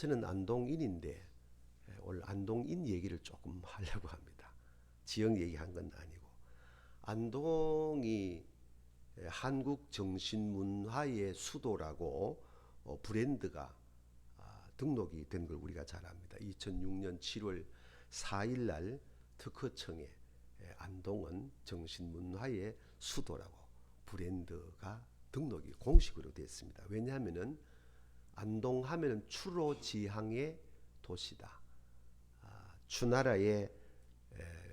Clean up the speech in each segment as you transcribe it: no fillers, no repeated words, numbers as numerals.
저는 안동인인데 오늘 안동인 얘기를 조금 하려고 합니다. 지역 얘기한 건 아니고 안동이 한국 정신문화의 수도라고 브랜드가 등록이 된 걸 우리가 잘 압니다. 2006년 7월 4일 날 특허청에 안동은 정신문화의 수도라고 브랜드가 등록이 공식으로 됐습니다. 왜냐하면은 안동 하면은 추로지향의 도시다. 추나라의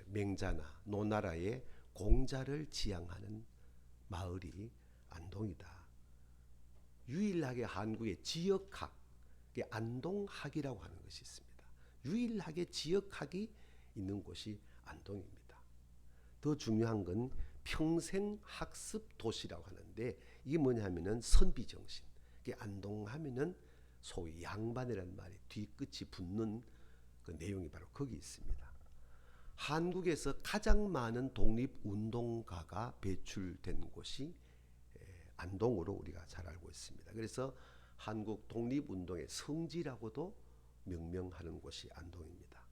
맹자나 노나라의 공자를 지향하는 마을이 안동이다. 유일하게 한국의 지역학, 안동학이라고 하는 것이 있습니다. 유일하게 지역학이 있는 곳이 안동입니다. 더 중요한 건 평생학습 도시라고 하는데 이게 뭐냐면은 선비정신. 안동하면은 소위 양반이라는 말이 뒤끝이 붙는 그 내용이 바로 거기 있습니다. 한국에서 가장 많은 독립운동가가 배출된 곳이 안동으로 우리가 잘 알고 있습니다. 그래서 한국 독립운동의 성지라고도 명명하는 곳이 안동입니다.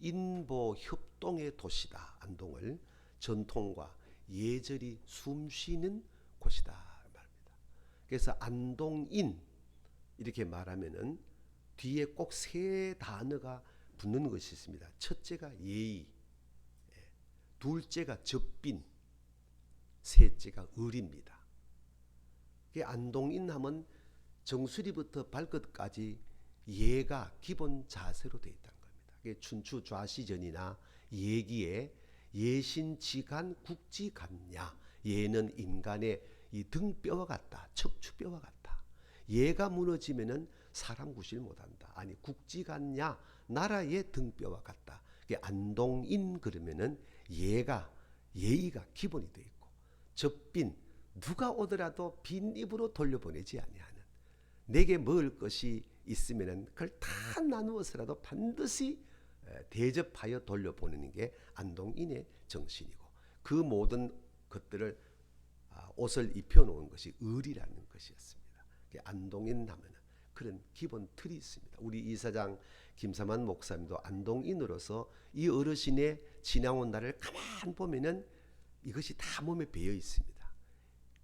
인보 협동의 도시다. 안동을 전통과 예절이 숨쉬는 곳이다 말입니다. 그래서 안동인 이렇게 말하면은 뒤에 꼭 세 단어가 붙는 것이 있습니다. 첫째가 예의, 둘째가 접빈, 셋째가 의리입니다. 안동인 하면 정수리부터 발끝까지 예가 기본 자세로 되어 있다는 겁니다. 춘추 좌시전이나 예기에 예신지간 국지간냐, 예는 인간의 이 등뼈와 같다, 척추뼈와 같다. 예가 무너지면은 사람 구실 못한다. 아니 국지간냐, 나라의 등뼈와 같다. 안동인 그러면은 예의가 기본이 되어 있고, 접빈 누가 오더라도 빈 입으로 돌려보내지 아니하는, 내게 먹을 것이 있으면은 그걸 다 나누어서라도 반드시 대접하여 돌려보내는 게 안동인의 정신이고, 그 모든 것들을 옷을 입혀놓은 것이 의리라는 것이었습니다. 안동인 하면 그런 기본 틀이 있습니다. 우리 이사장 김삼환 목사님도 안동인으로서 이 어르신의 지나온 날을 가만 보면은 이것이 다 몸에 배어 있습니다.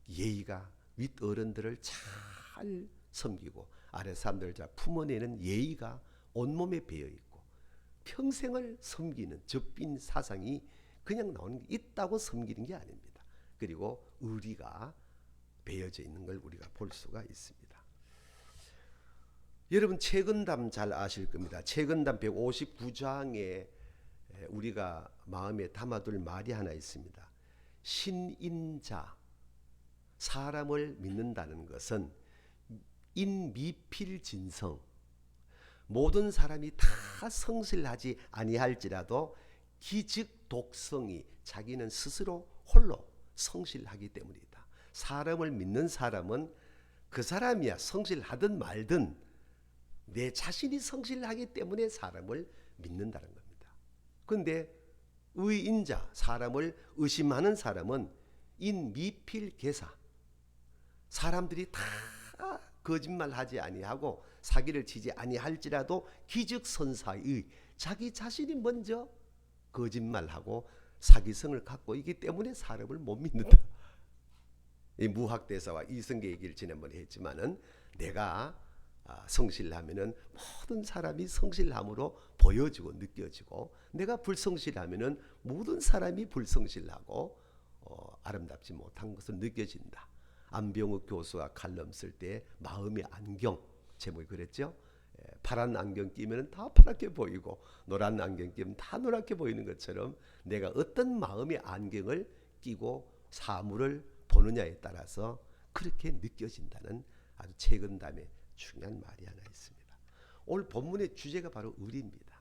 예의가 윗어른들을 잘 섬기고 아래 사람들을 잘 품어내는 예의가 온몸에 배어 있고, 평생을 섬기는 접빈 사상이 그냥 나오는 게 있다고 섬기는 게 아닙니다. 그리고 의리가 배어져 있는 걸 우리가 볼 수가 있습니다. 여러분 책은담 잘 아실 겁니다. 책은담 159장에 우리가 마음에 담아둘 말이 하나 있습니다. 신인자, 사람을 믿는다는 것은 인미필진성, 모든 사람이 다 성실하지 아니할지라도 기즉독성이, 자기는 스스로 홀로 성실하기 때문이다. 사람을 믿는 사람은 그 사람이야 성실하든 말든 내 자신이 성실하기 때문에 사람을 믿는다는 겁니다. 그런데 의인자, 사람을 의심하는 사람은 인미필계사, 사람들이 다 거짓말하지 아니하고 사기를 치지 아니할지라도 기즉선사의, 자기 자신이 먼저 거짓말하고 사기성을 갖고 있기 때문에 사람을 못 믿는다. 이 무학대사와 이성계 얘기를 지난번에 했지만은, 내가 성실하면은 모든 사람이 성실함으로 보여지고 느껴지고, 내가 불성실하면은 모든 사람이 불성실하고 아름답지 못한 것을 느껴진다. 안병욱 교수가 칼럼 쓸 때 마음의 안경 제목이 그랬죠. 파란 안경 끼면 다 파랗게 보이고 노란 안경 끼면 다 노랗게 보이는 것처럼, 내가 어떤 마음의 안경을 끼고 사물을 보느냐에 따라서 그렇게 느껴진다는 아주 책은담의 중요한 말이 하나 있습니다. 오늘 본문의 주제가 바로 의리입니다.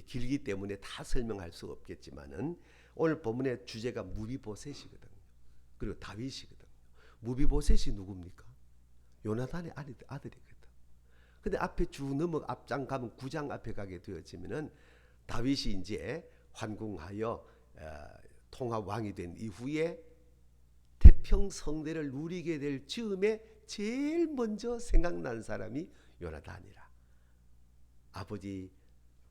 길기 때문에 다 설명할 수 없겠지만은 오늘 본문의 주제가 무비보셋이거든요. 그리고 다윗이거든요. 무비보셋이 누굽니까? 요나단의 아들이거든. 근데 앞에 쭉 넘어 앞장 가면 9장 앞에 가게 되어지면은 다윗이 이제 환궁하여 통합 왕이 된 이후에 태평성대를 누리게 될 즈음에 제일 먼저 생각난 사람이 요나단이라. 아버지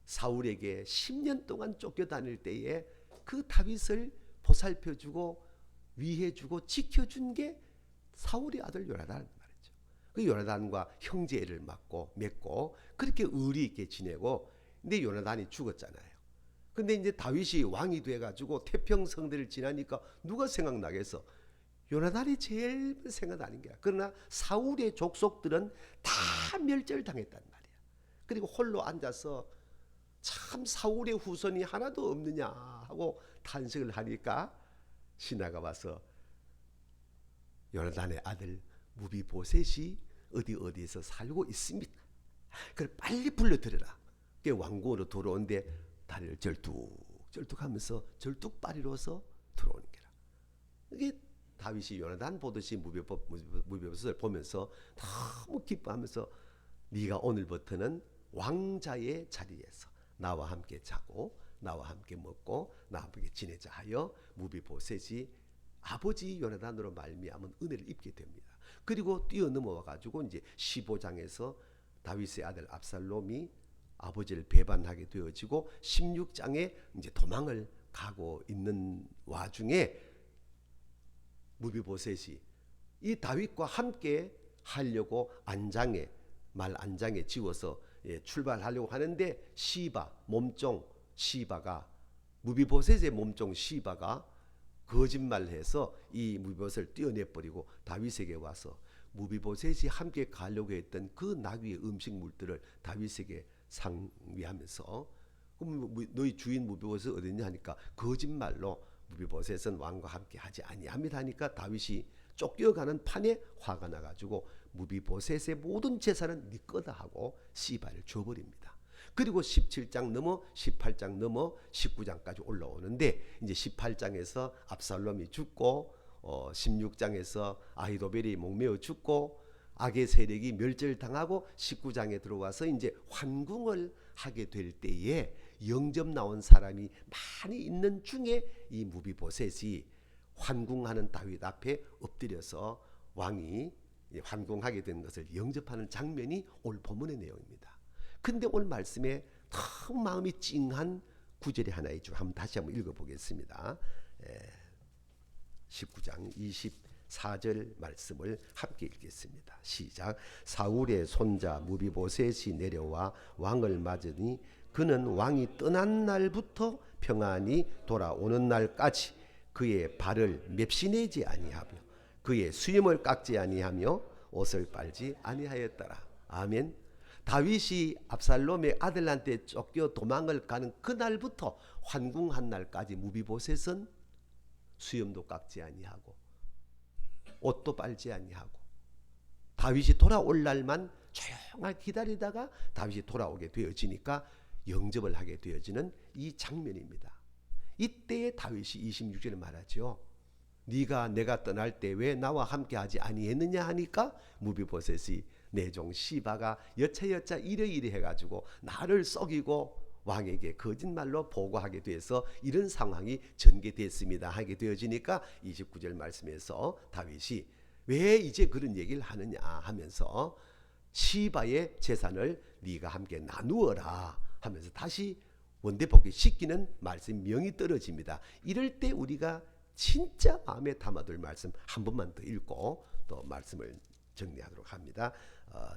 사울에게 10년 동안 쫓겨다닐 때에 그 다윗을 보살펴주고 위해주고 지켜준 게 사울의 아들 요나단 말이죠. 그 요나단과 형제를 맺고 그렇게 의리 있게 지내고, 근데 요나단이 죽었잖아요. 근데 이제 다윗이 왕이 돼가지고 태평성대를 지나니까 누가 생각나겠어? 요나단이 제일 생각나는 거야. 그러나 사울의 족속들은 다 멸절당했단 말이야. 그리고 홀로 앉아서 참 사울의 후손이 하나도 없느냐 하고 탄식을 하니까 신하가 와서 요나단의 아들 무비보셋이 어디에서 살고 있습니다. 그걸 빨리 불러들여라. 왕궁으로 들어오는데 다리를 절뚝하면서 절뚝발이로서 들어오는 게라. 이게 다윗이 요나단 보듯이 무비보셋을 보면서 너무 기뻐하면서 네가 오늘부터는 왕자의 자리에서 나와 함께 자고 나와 함께 먹고 나와 함께 지내자 하여 무비보셋이 아버지 요나단으로 말미암은 은혜를 입게 됩니다. 그리고 뛰어넘어와 가지고 이제 15장에서 다윗의 아들 압살롬이 아버지를 배반하게 되어지고 16장에 이제 도망을 가고 있는 와중에 무비보셋이 이 다윗과 함께 하려고 말 안장에 지워서 출발하려고 하는데 몸종 시바가 무비보셋의 몸종 시바가 거짓말해서 이 무비보셋을 떼어내버리고 다윗에게 와서 무비보셋이 함께 가려고 했던 그 나귀의 음식물들을 다윗에게 상위하면서 너희 주인 무비보셋 어딨냐 하니까 거짓말로 무비보셋은 왕과 함께 하지 아니합니다 하니까 다윗이 쫓겨가는 판에 화가 나가지고 무비보셋의 모든 재산은 네 거다 하고 시바를 줘버립니다. 그리고 17장 넘어 18장 넘어 19장까지 올라오는데 이제 18장에서 압살롬이 죽고 16장에서 아히도벨이 목매어 죽고 악의 세력이 멸절당하고 19장에 들어와서 이제 환궁을 하게 될 때에 영접 나온 사람이 많이 있는 중에 이 무비보셋이 환궁하는 다윗 앞에 엎드려서 왕이 환궁하게 된 것을 영접하는 장면이 오늘 본문의 내용입니다. 근데 오늘 말씀에 너무 마음이 찡한 구절이 하나 있죠. 다시 한번 읽어보겠습니다. 19장 24절 말씀을 함께 읽겠습니다. 시작. 사울의 손자 무비보셋이 내려와 왕을 맞으니 그는 왕이 떠난 날부터 평안히 돌아오는 날까지 그의 발을 맵시내지 아니하며 그의 수염을 깎지 아니하며 옷을 빨지 아니하였더라. 아멘. 다윗이 압살롬의 아들한테 쫓겨 도망을 가는 그날부터 환궁한 날까지 무비보셋은 수염도 깎지 아니하고 옷도 빨지 아니하고 다윗이 돌아올 날만 조용하게 기다리다가 다윗이 돌아오게 되어지니까 영접을 하게 되어지는 이 장면입니다. 이때에 다윗이 26절에 말하죠. 네가 내가 떠날 때 왜 나와 함께 하지 아니했느냐 하니까 무비보셋이 내 종 시바가 여차여차 이러이러 해가지고 나를 속이고 왕에게 거짓말로 보고하게 돼서 이런 상황이 전개됐습니다 하게 되어지니까 29절 말씀에서 다윗이 왜 이제 그런 얘기를 하느냐 하면서 시바의 재산을 네가 함께 나누어라 하면서 다시 원대복귀 시키는 말씀 명이 떨어집니다. 이럴 때 우리가 진짜 마음에 담아둘 말씀 한 번만 더 읽고 또 말씀을 정리하도록 합니다.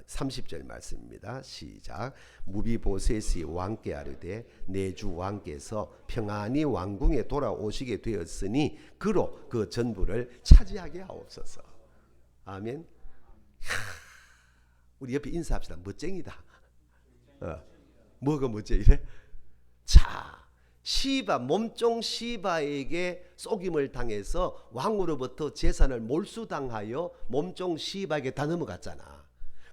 30절 말씀입니다. 시작. 무비보셋이 왕께 아뢰되 내 주 왕께서 평안히 왕궁에 돌아오시게 되었으니 그로 그 전부를 차지하게 하옵소서. 아멘. 우리 옆에 인사합시다. 멋쟁이다. 뭐가 멋쟁이래? 자, 시바 몸종 시바에게 속임을 당해서 왕으로부터 재산을 몰수당하여 몸종 시바에게 다 넘어갔잖아.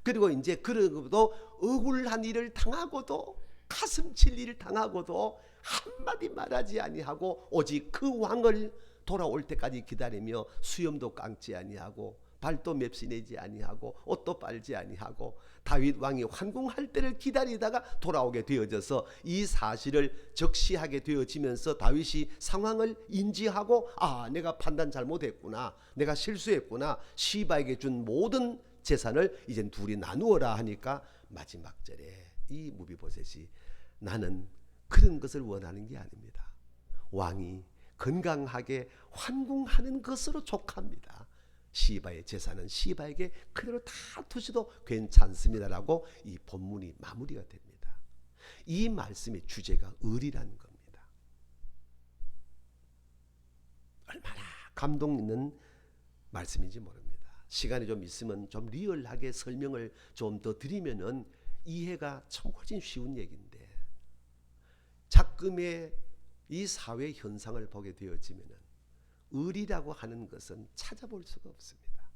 그리고 이제 그러고도 억울한 일을 당하고도 가슴 칠 일을 당하고도 한마디 말하지 아니하고 오직 그 왕을 돌아올 때까지 기다리며 수염도 깎지 아니하고 발도 맵시내지 아니하고 옷도 빨지 아니하고 다윗 왕이 환궁할 때를 기다리다가 돌아오게 되어져서 이 사실을 적시하게 되어지면서 다윗이 상황을 인지하고 내가 판단 잘못했구나, 내가 실수했구나, 시바에게 준 모든 재산을 이젠 둘이 나누어라 하니까 마지막 절에 이 무비보셋이 나는 그런 것을 원하는 게 아닙니다. 왕이 건강하게 환궁하는 것으로 족합니다. 시바의 제사는 시바에게 그대로 다 두셔도 괜찮습니다라고 이 본문이 마무리가 됩니다. 이 말씀의 주제가 의리라는 겁니다. 얼마나 감동 있는 말씀인지 모릅니다. 시간이 좀 있으면 좀 리얼하게 설명을 좀 더 드리면은 이해가 참 훨씬 쉬운 얘기인데, 작금의 이 사회 현상을 보게 되어지면은 의리라고 하는 것은 찾아볼 수가 없습니다.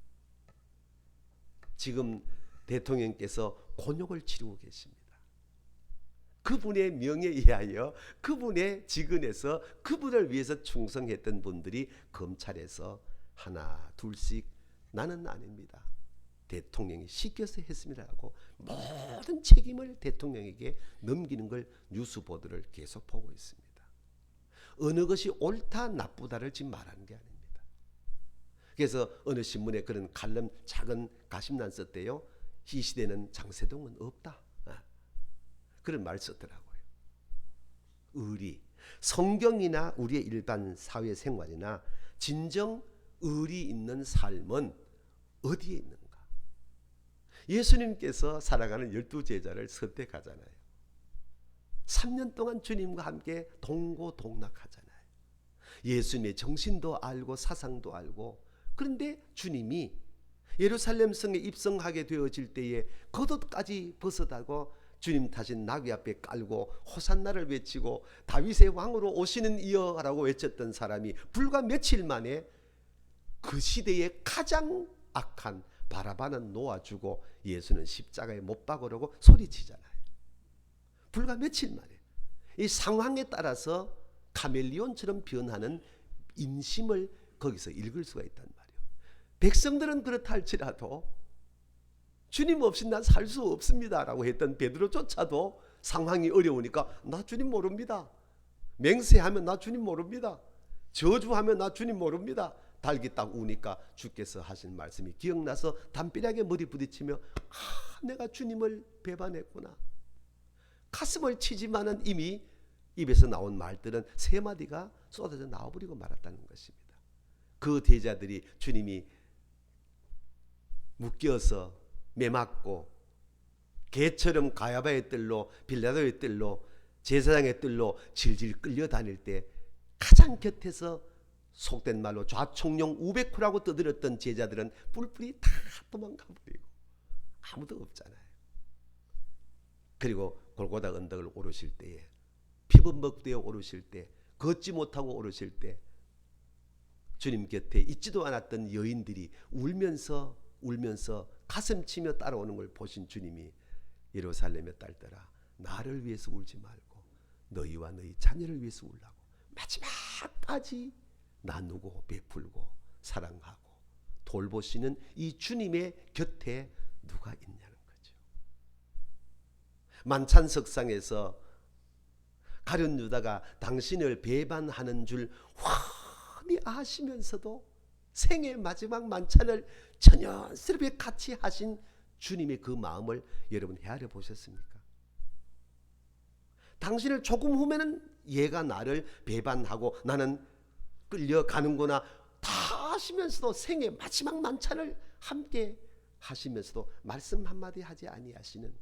지금 대통령께서 곤욕을 치르고 계십니다. 그분의 명예에 의하여 그분의 직은에서 그분을 위해서 충성했던 분들이 검찰에서 하나 둘씩 나는 아닙니다, 대통령이 시켜서 했습니다라고 모든 책임을 대통령에게 넘기는 걸 뉴스 보도를 계속 보고 있습니다. 어느 것이 옳다 나쁘다를 지금 말하는 게 아닙니다. 그래서 어느 신문에 그런 칼럼 작은 가심란 썼대요. 이 시대는 장세동은 없다, 그런 말 썼더라고요. 의리, 성경이나 우리의 일반 사회생활이나 진정 의리 있는 삶은 어디에 있는가? 예수님께서 살아가는 12제자를 선택하잖아요. 3년 동안 주님과 함께 동고동락하잖아요. 예수님의 정신도 알고 사상도 알고. 그런데 주님이 예루살렘 성에 입성하게 되어질 때에 겉옷까지 벗어다고 주님 타신 나귀 앞에 깔고 호산나를 외치고 다윗의 왕으로 오시는 이여라고 외쳤던 사람이 불과 며칠 만에 그 시대의 가장 악한 바라바는 놓아주고 예수는 십자가에 못 박으려고 소리치잖아요. 불과 며칠 만에 이 상황에 따라서 카멜리온처럼 변하는 인심을 거기서 읽을 수가 있단 말이에요. 백성들은 그렇다 할지라도 주님 없이 난 살 수 없습니다라고 했던 베드로조차도 상황이 어려우니까 나 주님 모릅니다. 맹세하면 나 주님 모릅니다. 저주하면 나 주님 모릅니다. 달기 딱 우니까 주께서 하신 말씀이 기억나서 담벼락에 머리 부딪히며 내가 주님을 배반했구나. 가슴을 치지만은 이미 입에서 나온 말들은 세 마디가 쏟아져 나와버리고 말았다는 것입니다. 그 제자들이 주님이 묶여서 매맞고 개처럼 가야바의 뜰로 빌라도의 뜰로 제사장의 뜰로 질질 끌려다닐 때 가장 곁에서 속된 말로 좌총룡 우백호라고 떠들었던 제자들은 뿔뿔이 다 도망가 버리고 아무도 없잖아요. 그리고 골고다 언덕을 오르실 때에 피범벅되어 오르실 때 걷지 못하고 오르실 때 주님 곁에 있지도 않았던 여인들이 울면서 가슴치며 따라오는 걸 보신 주님이 예루살렘의 딸들아 나를 위해서 울지 말고 너희와 너희 자녀를 위해서 울라고 마지막까지 나누고 베풀고 사랑하고 돌보시는 이 주님의 곁에 누가 있냐는 거죠. 만찬석상에서 가룟 유다가 당신을 배반하는 줄 훤히 아시면서도 생애 마지막 만찬을 전연스럽게 같이 하신 주님의 그 마음을 여러분 헤아려 보셨습니까? 당신을 조금 후면은 얘가 나를 배반하고 나는 끌려가는구나 다 아시면서도 생애 마지막 만찬을 함께 하시면서도 말씀 한마디 하지 아니하시는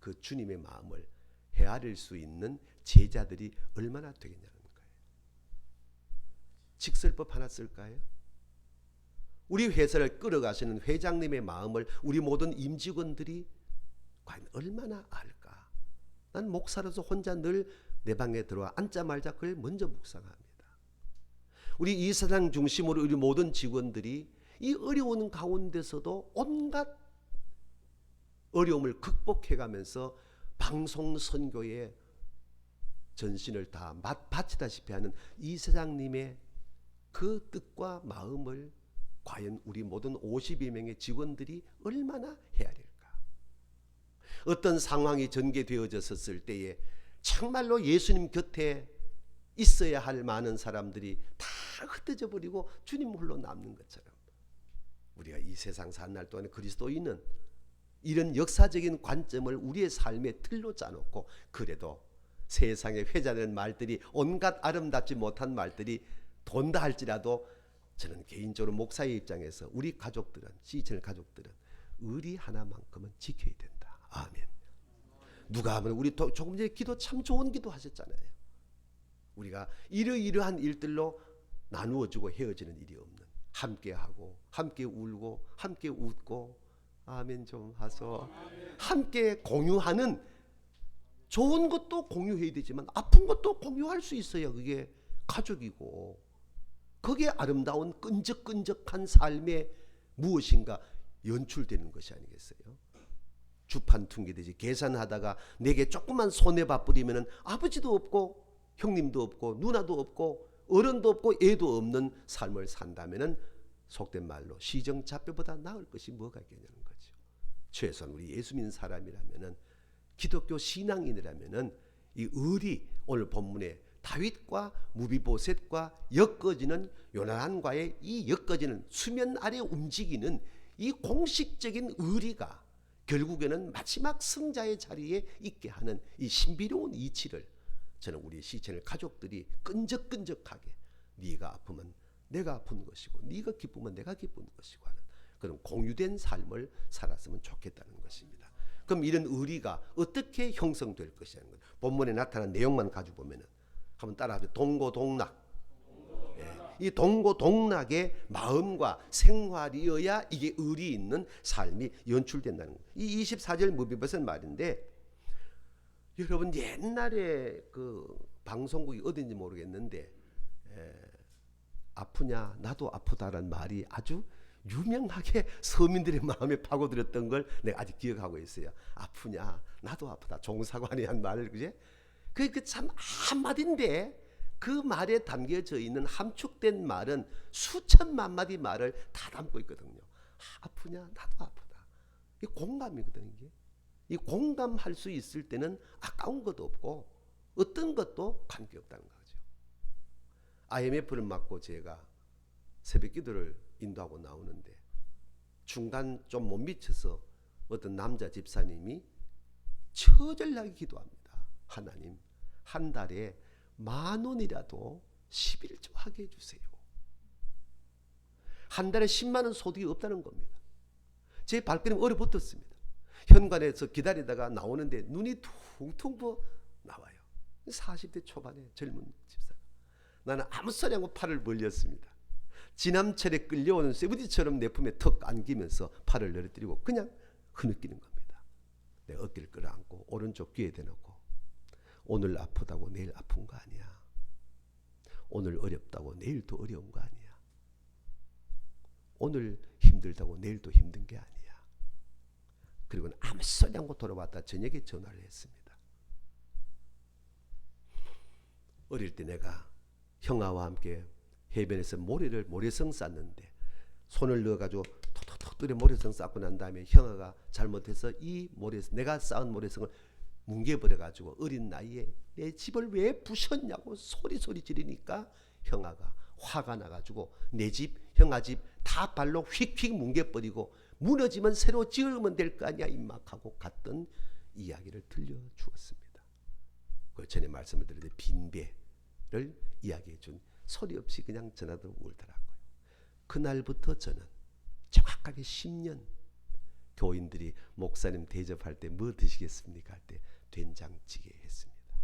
그 주님의 마음을 헤아릴 수 있는 제자들이 얼마나 되겠냐는 거예요. 직설법 하나 쓸까요? 우리 회사를 끌어가시는 회장님의 마음을 우리 모든 임직원들이 과연 얼마나 알까? 난 목사로서 혼자 늘 내 방에 들어와 앉자마자 그걸 먼저 묵상합니다. 우리 이사장 중심으로 우리 모든 직원들이 이 어려운 가운데서도 온갖 어려움을 극복해가면서 방송 선교에 전신을 다 바치다시피 하는 이사장님의 그 뜻과 마음을 과연 우리 모든 52명의 직원들이 얼마나 헤아릴까? 어떤 상황이 전개되어졌을 때에 정말로 예수님 곁에 있어야 할 많은 사람들이 다 흩어져 버리고 주님 홀로 남는 것처럼 우리가 이 세상 사는 날 동안에 그리스도인은 이런 역사적인 관점을 우리의 삶의 틀로 짜놓고 그래도 세상에 회자되는 말들이 온갖 아름답지 못한 말들이 돈다 할지라도 저는 개인적으로 목사의 입장에서 우리 가족들은 시체널 가족들은 의리 하나만큼은 지켜야 된다. 아멘. 누가 하면 우리 조금 전에 기도 참 좋은 기도 하셨잖아요. 우리가 이러이러한 일들로 나누어주고 헤어지는 일이 없는 함께하고 함께 울고 함께 웃고 아멘 좀 하소. 함께 공유하는 좋은 것도 공유해야 되지만 아픈 것도 공유할 수 있어야 그게 가족이고 거기에 아름다운 끈적끈적한 삶의 무엇인가 연출되는 것이 아니겠어요? 주판 퉁기듯이 계산하다가 내게 조그만 손해봐 뿌리면 아버지도 없고 형님도 없고 누나도 없고 어른도 없고 애도 없는 삶을 산다면 속된 말로 시정잡배보다 나을 것이 뭐가 있겠냐는 거죠. 최소한 우리 예수 믿는 사람이라면 기독교 신앙인이라면 이 의리 오늘 본문에 다윗과 무비보셋과 엮어지는 요나단과의 이 엮어지는 수면 아래 움직이는 이 공식적인 의리가 결국에는 마지막 승자의 자리에 있게 하는 이 신비로운 이치를 저는 우리 시체널 가족들이 끈적끈적하게 네가 아프면 내가 아픈 것이고 네가 기쁘면 내가 기쁜 것이고 하는 그런 공유된 삶을 살았으면 좋겠다는 것입니다. 그럼 이런 의리가 어떻게 형성될 것이냐는 것. 본문에 나타난 내용만 가지고 보면은 한번 따라하죠. 동고동락. 이 동고동락의 마음과 생활이어야 이게 의리 있는 삶이 연출된다는 거예요. 이 24절 무비보셋 말인데 여러분 옛날에 그 방송국이 어딘지 모르겠는데 아프냐 나도 아프다라는 말이 아주 유명하게 서민들의 마음에 파고들었던 걸 내가 아직 기억하고 있어요. 아프냐 나도 아프다 종사관이 한 말을 그제 그 참 한마디인데 그 말에 담겨져 있는 함축된 말은 수천만 마디 말을 다 담고 있거든요. 아프냐 나도 아프다. 이 공감이거든요. 이게. 이 공감할 수 있을 때는 아까운 것도 없고 어떤 것도 관계없다는 거죠. IMF를 맞고 제가 새벽 기도를 인도하고 나오는데 중간 좀 못 미쳐서 어떤 남자 집사님이 처절하게 기도합니다. 하나님 한 달에 10,000원이라도 11조 하게 해주세요. 한 달에 10만 원 소득이 없다는 겁니다. 제 발걸음 얼어붙었습니다. 현관에서 기다리다가 나오는데 눈이 퉁퉁 부어 나와요. 40대 초반의 젊은 집사가. 나는 아무 소리 않고 팔을 벌렸습니다. 지남철에 끌려오는 쇠부디처럼 내 품에 턱 안기면서 팔을 내려뜨리고 그냥 흐느끼는 겁니다. 내 어깨를 끌어안고 오른쪽 귀에 대놓고 오늘 아프다고 내일 아픈 거 아니야. 오늘 어렵다고 내일 더 어려운 거 아니야. 오늘 힘들다고 내일도 힘든 게 아니야. 그리고 아무 소리 않고 돌아왔다 저녁에 전화를 했습니다. 어릴 때 내가 형아와 함께 해변에서 모래성 쌌는데 손을 넣어가지고 톡톡톡 뚫어 모래성 쌓고 난 다음에 형아가 잘못해서 이 내가 쌓은 모래성을 뭉개버려가지고 어린 나이에 내 집을 왜 부셨냐고 소리 지르니까 형아가 화가 나가지고 내 집, 형아 집 다 발로 휙휙 뭉개버리고 무너지면 새로 지으면 될 거 아니야 임막하고 갔던 이야기를 들려주었습니다. 그 전에 말씀을 드릴 때 빈배를 이야기해 준 소리 없이 그냥 전화도 울더라고요. 그날부터 저는 정확하게 10년 교인들이 목사님 대접할 때 뭐 드시겠습니까? 할 때 된장찌개 했습니다.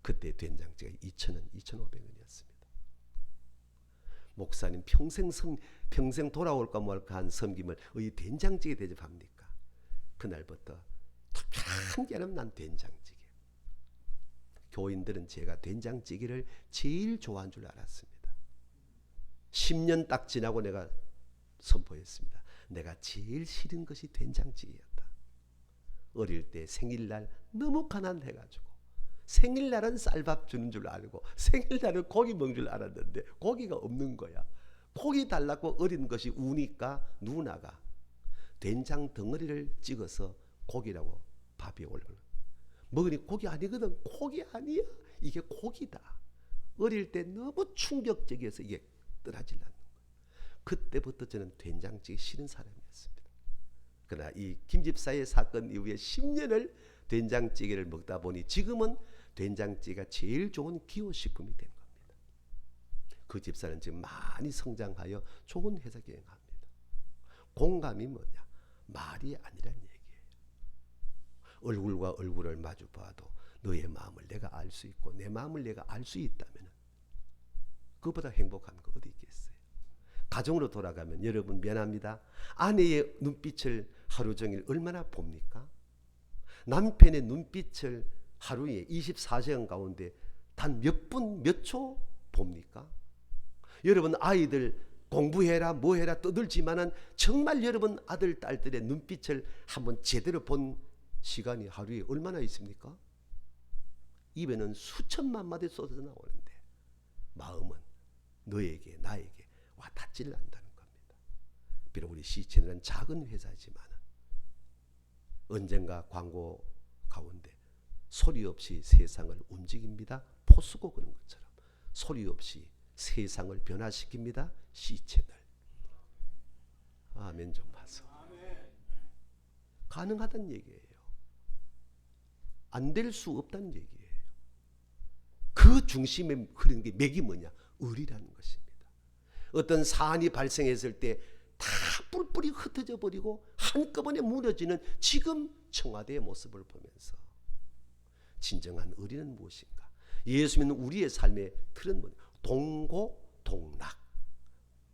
그때 된장찌개가 2,000원, 2,500원이었습니다. 목사님 평생 돌아올까 말까 한 섬김을 의 된장찌개 대접합니까? 그날부터 특별한 게는 난 된장찌개. 교인들은 제가 된장찌개를 제일 좋아한 줄 알았습니다. 10년 딱 지나고 내가 선포했습니다. 내가 제일 싫은 것이 된장찌개였다. 어릴 때 생일날 너무 가난해가지고 생일날은 쌀밥 주는 줄 알고 생일날은 고기 먹는 줄 알았는데 고기가 없는 거야. 고기 달라고 어린 것이 우니까 누나가 된장 덩어리를 찍어서 고기라고 밥이 올라오는. 먹으니 고기 아니거든. 고기 아니야. 이게 고기다. 어릴 때 너무 충격적이어서 이게 떠나질 않는 거야. 그때부터 저는 된장찌개 싫은 사람이었습니다. 그러나 이 김 집사의 사건 이후에 10년을 된장찌개를 먹다 보니 지금은 된장찌개가 제일 좋은 기호식품이 된 겁니다. 그 집사는 지금 많이 성장하여 좋은 회사 경영합니다. 공감이 뭐냐? 말이 아니란 얘기예요. 얼굴과 얼굴을 마주 봐도 너의 마음을 내가 알 수 있고 내 마음을 내가 알 수 있다면 그보다 행복한 거 어디 있겠어요? 가정으로 돌아가면 여러분 미안합니다. 아내의 눈빛을 하루 종일 얼마나 봅니까? 남편의 눈빛을 하루에 24시간 가운데 단 몇 분, 몇 초 봅니까? 여러분 아이들 공부해라 뭐해라 떠들지만은 정말 여러분 아들, 딸들의 눈빛을 한번 제대로 본 시간이 하루에 얼마나 있습니까? 입에는 수천만 마디 쏟아져 나오는데 마음은 너에게 나에게 와 닿지를 않는다는 겁니다. 비록 우리 C채널은 작은 회사지만 언젠가 광고 가운데 소리 없이 세상을 움직입니다. 포스코 그런 것처럼 소리 없이 세상을 변화시킵니다. C채널. 아멘 좀 하소. 가능하다는 얘기예요. 안 될 수 없다는 얘기예요. 그 중심에 흐르는 게 맥이 뭐냐? 의리라는 것입니다. 어떤 사안이 발생했을 때 다 뿔뿔이 흩어져 버리고 한꺼번에 무너지는 지금 청와대의 모습을 보면서 진정한 의리는 무엇인가? 예수 믿는 우리의 삶의 틀은 뭐냐? 동고동락,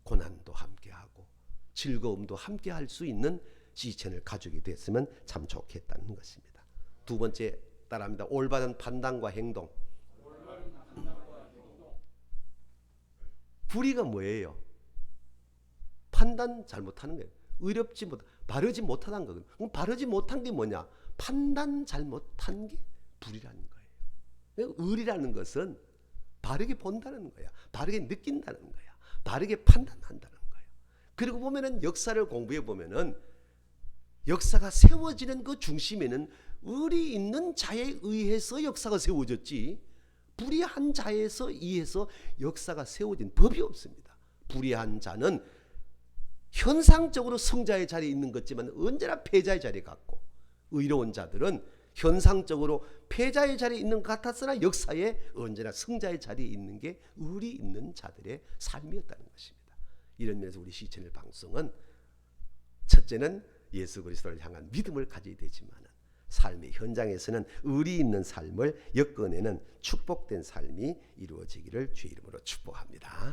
고난도 함께하고 즐거움도 함께할 수 있는 C채널 가족이 됐으면 참 좋겠다는 것입니다. 두 번째 따라합니다. 올바른 판단과 행동. 불의가 뭐예요? 판단 잘못하는 거예요. 의롭지 못, 바르지 못하다는 거거든요. 그럼 바르지 못한 게 뭐냐? 판단 잘못한 게 불의라는 거예요. 의리라는 것은 바르게 본다는 거야. 바르게 느낀다는 거야. 바르게 판단한다는 거예요. 그리고 보면은 역사를 공부해 보면은 역사가 세워지는 그 중심에는 의리 있는 자에 의해서 역사가 세워졌지 불의한 자에서 의해서 역사가 세워진 법이 없습니다. 불의한 자는 현상적으로 성자의 자리에 있는 것지만 언제나 패자의 자리에 갔고 의로운 자들은 현상적으로 패자의 자리에 있는 것 같았으나 역사에 언제나 승자의 자리에 있는 게 의리 있는 자들의 삶이었다는 것입니다. 이런 면에서 우리 C채널 방송은 첫째는 예수 그리스도를 향한 믿음을 가져야 되지만 삶의 현장에서는 의리 있는 삶을 엮어내는 축복된 삶이 이루어지기를 주의 이름으로 축복합니다.